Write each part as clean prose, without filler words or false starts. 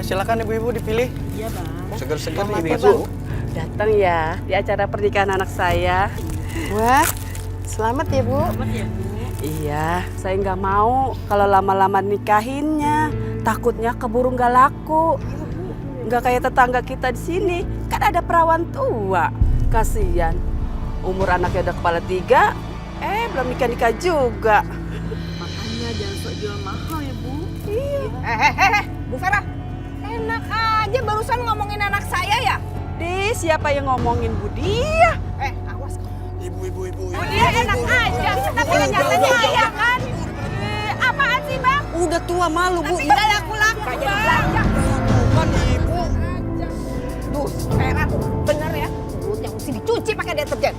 silakan ibu-ibu dipilih. Iya, Bang. Seger-seger ini Bang. ibu. Datang ya di acara pernikahan anak saya. Wah, selamat ya, Bu. Selamat ya, Bu. Iya, saya nggak mau kalau lama-lama nikahinnya. Takutnya keburu nggak laku. Nggak kayak tetangga kita di sini. Kan ada perawan tua. Kasian. Umur anaknya udah kepala 3, belum nikah-nikah juga. Makanya jangan sok jual mahal ya, Bu. Iya. Bu Vera, enak aja barusan ngomongin anak saya ya? Di siapa yang ngomongin Bu Dia? Awas. Ibu. Bu dia enak aja, tapi ternyata saya kan? Apaan sih, Bang? Udah tua malu Bu. Tapi nggak laku-laku, Bang. Kan ibu. Duh, Vera tuh bener ya. Mulutnya mesti dicuci pakai deterjen.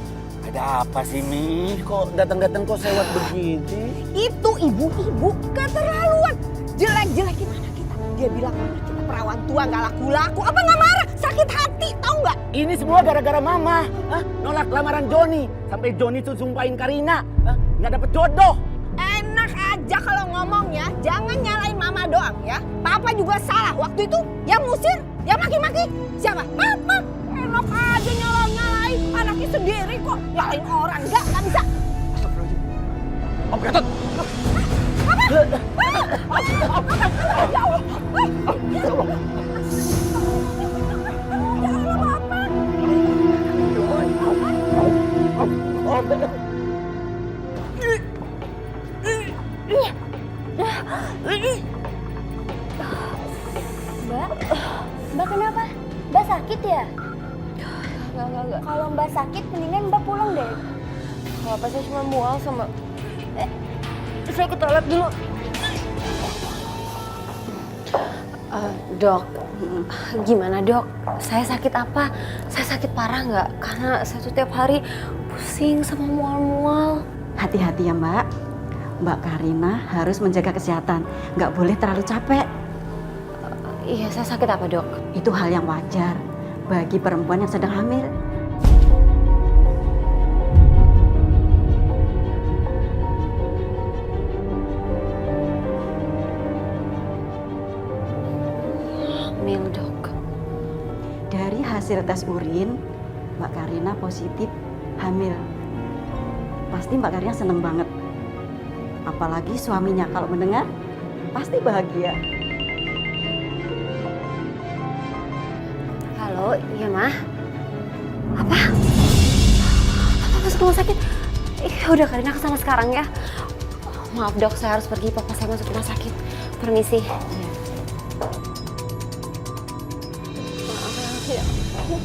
Ada apa sih Mi? Kok datang-datang kok sewot begini? Itu ibu-ibu keterlaluan. Jelek-jelekin anak kita. Dia bilang anak kita perawan tua nggak laku-laku. Apa nggak marah? Sakit hati, tahu nggak? Ini semua gara-gara mama. Nolak lamaran Joni. Sampai Joni tuh sumpahin Karina. Nggak dapet jodoh. Enak aja kalau ngomongnya, jangan nyalain mama doang ya. Papa juga salah. Waktu itu yang musir, yang maki-maki siapa? Papa. Enak aja nyalain anaknya sendiri kok. Nyalain orang, nggak bisa. Om Gatot. Mbak kenapa? Mbak sakit ya? Enggak. Kalau Mbak sakit, mendingan Mbak pulang deh. Kalau apa saya cuma mual sama... saya ke toilet dulu. Dok, gimana dok? Saya sakit apa? Saya sakit parah nggak? Karena saya tuh tiap hari pusing sama mual-mual. Hati-hati ya Mbak. Mbak Karina harus menjaga kesehatan. Nggak boleh terlalu capek. Iya, saya sakit apa dok? Itu hal yang wajar bagi perempuan yang sedang hamil. Hamil dok. Dari hasil tes urin, Mbak Karina positif hamil. Pasti Mbak Karina seneng banget. Apalagi suaminya kalau mendengar, pasti bahagia. Halo, iya mah. Apa? Papa masuk rumah sakit? Udah Karina kesana sekarang ya. Maaf dok, saya harus pergi. Papa saya masuk rumah sakit. Permisi.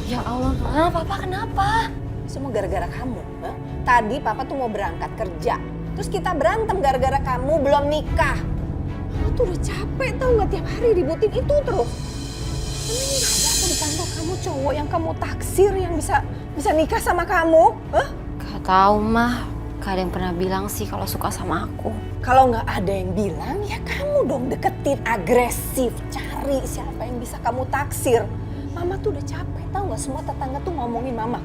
Ya Allah, Ma, Papa kenapa? Semua gara-gara kamu. Tadi Papa tuh mau berangkat kerja. Terus kita berantem gara-gara kamu belum nikah. Mama tuh udah capek tau nggak tiap hari ributin itu terus. Emang nggak ada apa di kantor kamu cowok yang kamu taksir yang bisa nikah sama kamu? Gak tahu mah. Gak ada yang pernah bilang sih kalau suka sama aku. Kalau nggak ada yang bilang ya kamu dong deketin agresif. Cari siapa yang bisa kamu taksir. Mama tuh udah capek tau nggak semua tetangga tuh ngomongin Mama.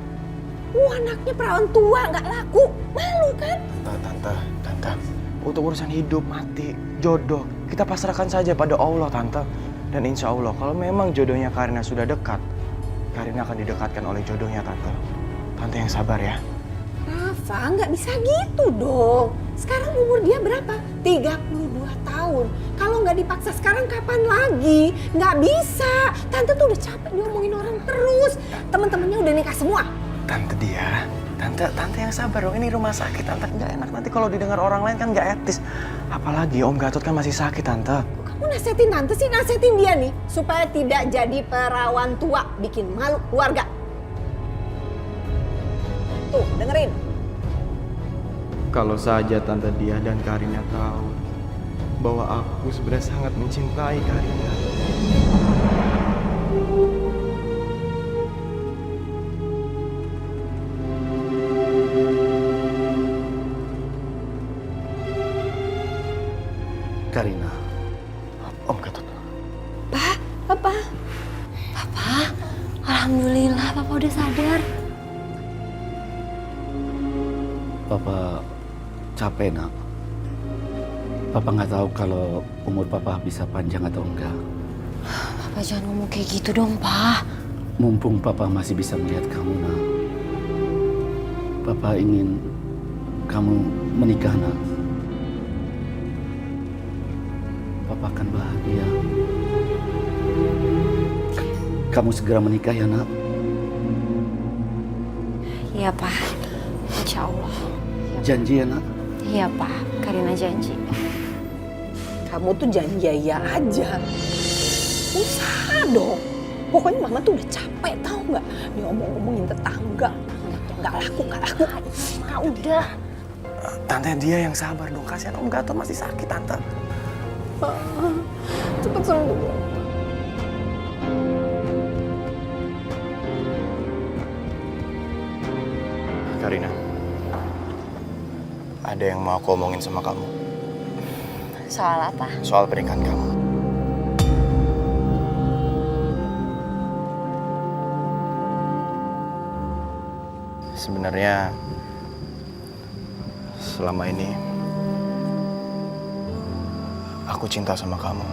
Anaknya perawan tua nggak laku. Malu kan? Tante. Untuk urusan hidup, mati, jodoh, kita pasrahkan saja pada Allah, Tante. Dan insya Allah, kalau memang jodohnya Karina sudah dekat, Karina akan didekatkan oleh jodohnya, Tante. Tante yang sabar ya. Rafa, nggak bisa gitu dong. Sekarang umur dia berapa? 32 tahun. Kalau nggak dipaksa sekarang kapan lagi? Nggak bisa. Tante tuh udah capek diomongin orang terus. Teman-temannya udah nikah semua. Tante dia, tante yang sabar dong. Ini rumah sakit, Tante nggak enak. Nanti kalau didengar orang lain kan nggak etis. Apalagi Om Gatot kan masih sakit, Tante. Kamu nasihatin Tante sih, nasihatin dia nih. Supaya tidak jadi perawan tua. Bikin malu keluarga. Tuh, dengerin. Kalau saja Tante Dia dan Karina tahu bahwa aku sebenarnya sangat mencintai Karina. Karina. Om Gatot. Papa. Alhamdulillah Papa udah sadar. Papa capek nak. Papa nggak tahu kalau umur Papa bisa panjang atau enggak. Papa Papa jangan ngomong kayak gitu dong, Pa. Mumpung Papa masih bisa melihat kamu, nak. Papa ingin kamu menikah, nak. Papa akan bahagia. Kamu segera menikah ya, nak. Iya, Pa. Insya Allah. Janji ya, nak. Iya, Pa. Karina janji. Kamu tuh jangan ya aja. Usaha dong. Pokoknya mama tuh udah capek tau nggak? Nih ngomongin tetangga. Nggak laku. Ma, udah. Tante, dia yang sabar dong. Kasihan Om Gatot masih sakit, Tante. Cepet sembuh. Karina, ada yang mau aku omongin sama kamu. Soal apa? Soal pernikahan kamu. Sebenarnya selama ini aku cinta sama kamu.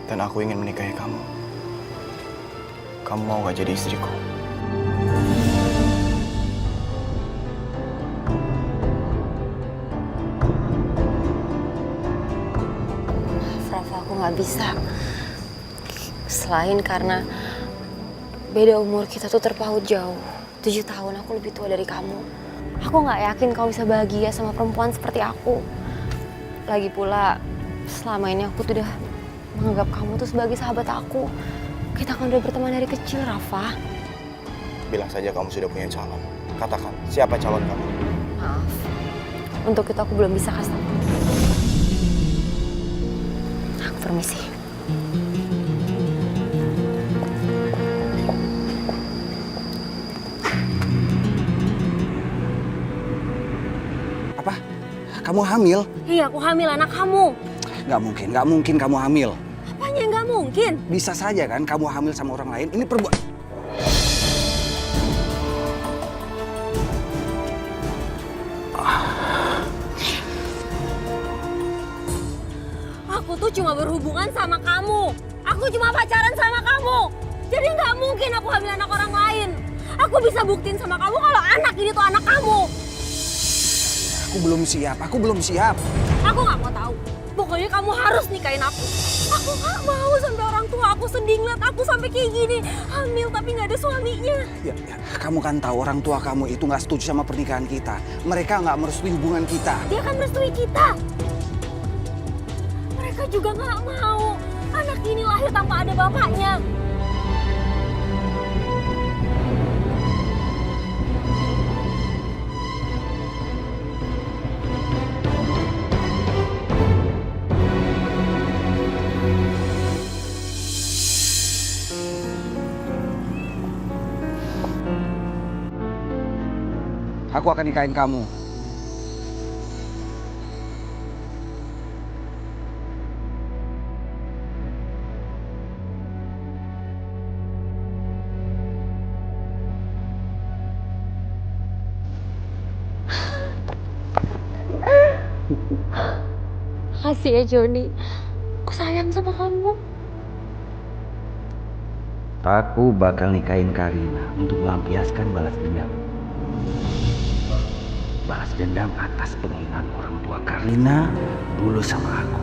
Dan aku ingin menikahi kamu. Kamu mau gak jadi istriku? Rafa, aku nggak bisa. Selain karena beda umur kita tuh terpaut jauh. 7 tahun aku lebih tua dari kamu. Aku nggak yakin kau bisa bahagia sama perempuan seperti aku. Lagi pula, selama ini aku tuh udah menganggap kamu tuh sebagai sahabat aku. Kita kan udah berteman dari kecil, Rafa. Bilang saja kamu sudah punya calon. Katakan, siapa calon kamu? Maaf, untuk itu aku belum bisa kasih tahu. Aku permisi. Apa? Kamu hamil? Iya, aku hamil anak kamu. Nggak mungkin kamu hamil. Apanya nggak mungkin? Bisa saja kan kamu hamil sama orang lain. Ini perbuatan. Aku tuh cuma berhubungan sama kamu. Aku cuma pacaran sama kamu. Jadi nggak mungkin aku hamil anak orang lain. Aku bisa buktiin sama kamu kalau anak ini tuh anak kamu. Aku belum siap. Aku nggak mau tahu. Pokoknya kamu harus nikahin aku. Aku nggak mau sampai orang tua aku sedih ngeliat aku sampai kayak gini. Hamil tapi nggak ada suaminya. Ya, kamu kan tahu orang tua kamu itu nggak setuju sama pernikahan kita. Mereka nggak merestui hubungan kita. Dia kan merestui kita. Mereka juga nggak mau anak ini lahir tanpa ada bapaknya. Aku akan nikahin kamu. Makasih ya Joni. Aku sayang sama kamu. Aku bakal nikahin Karina untuk melampiaskan balas dendam. Balas dendam atas penghinaan orang tua Karina dulu sama aku.